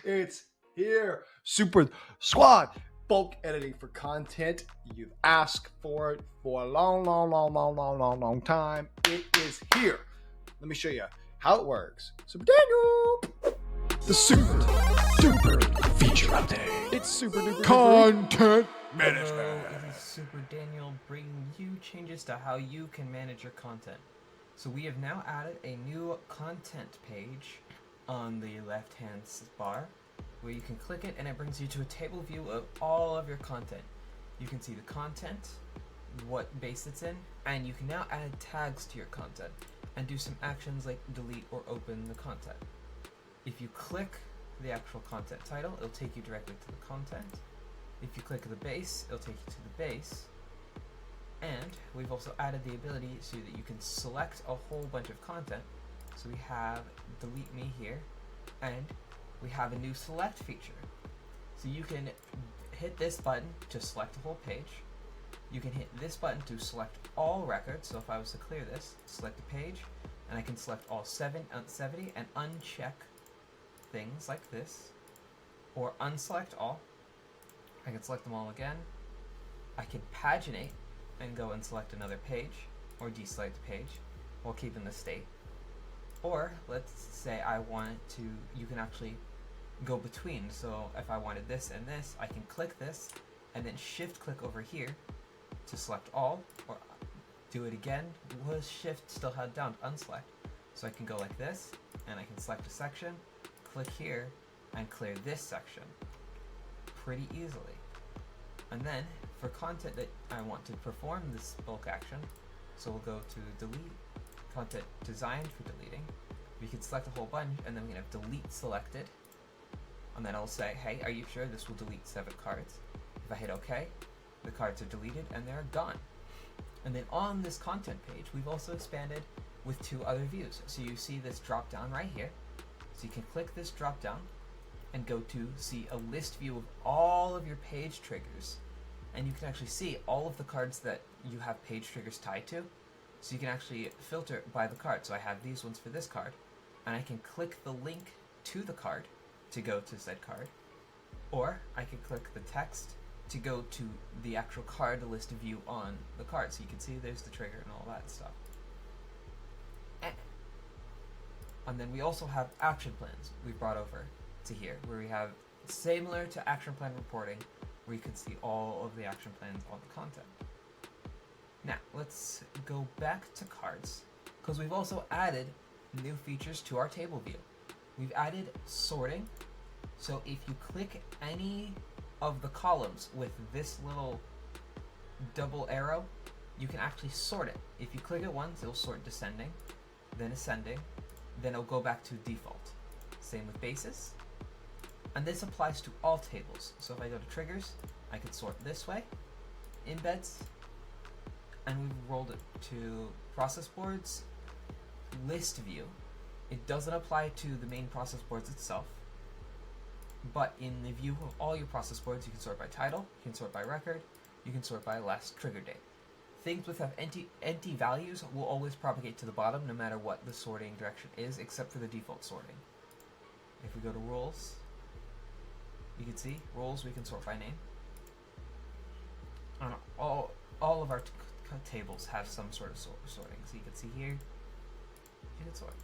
It's here. Super Squad. Bulk editing for content. You've asked for it for a long time. It is here. Let me show you how it works. Super Daniel. The super feature update. It's super duper content management. Hello, this is Super Daniel bringing you changes to how you can manage your content. So we have now added a new content page on the left hand bar where you can click it and it brings you to a table view of all of your content. You can see the content, what base it's in, and you can now add tags to your content and do some actions like delete or open the content. If you click the actual content title, it'll take you directly to the content. If you click the base, it'll take you to the base. And we've also added the ability so that you can select a whole bunch of content. So we have delete me here, and we have a new select feature. So you can hit this button to select the whole page. You can hit this button to select all records. So if I was to clear this, select the page, and I can select all 70 and uncheck things like this, or unselect all. I can select them all again. I can paginate and go and select another page, or deselect a page, while keeping the state. Or let's say I want to, you can actually go between. So if I wanted this and this, I can click this and then shift click over here to select all, or do it again with shift still held down to unselect. So I can go like this, and I can select a section, click here, and clear this section pretty easily. And then for content that I want to perform this bulk action, so we'll go to delete, content designed for deleting. We can select a whole bunch, and then we can have delete selected, and then I'll say, hey, are you sure this will delete 7 cards? If I hit OK, the cards are deleted and they're gone. And then on this content page, we've also expanded with 2 other views. So you see this drop down right here. So you can click this drop down and go to see a list view of all of your page triggers. And you can actually see all of the cards that you have page triggers tied to. So you can actually filter by the card. So I have these ones for this card, and I can click the link to the card to go to said card. Or I can click the text to go to the actual card list view on the card. So you can see there's the trigger and all that stuff. And then we also have action plans we brought over to here, where we have similar to action plan reporting, where you can see all of the action plans on the content. Now, let's go back to cards, because we've also added new features to our table view. We've added sorting, so if you click any of the columns with this little double arrow, you can actually sort it. If you click it once, it'll sort descending, then ascending, then it'll go back to default. Same with bases. And this applies to all tables. So if I go to triggers, I can sort this way, embeds, and we've rolled it to process boards, list view. It doesn't apply to the main process boards itself, but in the view of all your process boards, you can sort by title, you can sort by record, you can sort by last trigger date. Things with have empty values will always propagate to the bottom no matter what the sorting direction is, except for the default sorting. If we go to roles, you can see roles we can sort by name. And all of our tables have some sort of sorting. So you can see here, you can sort.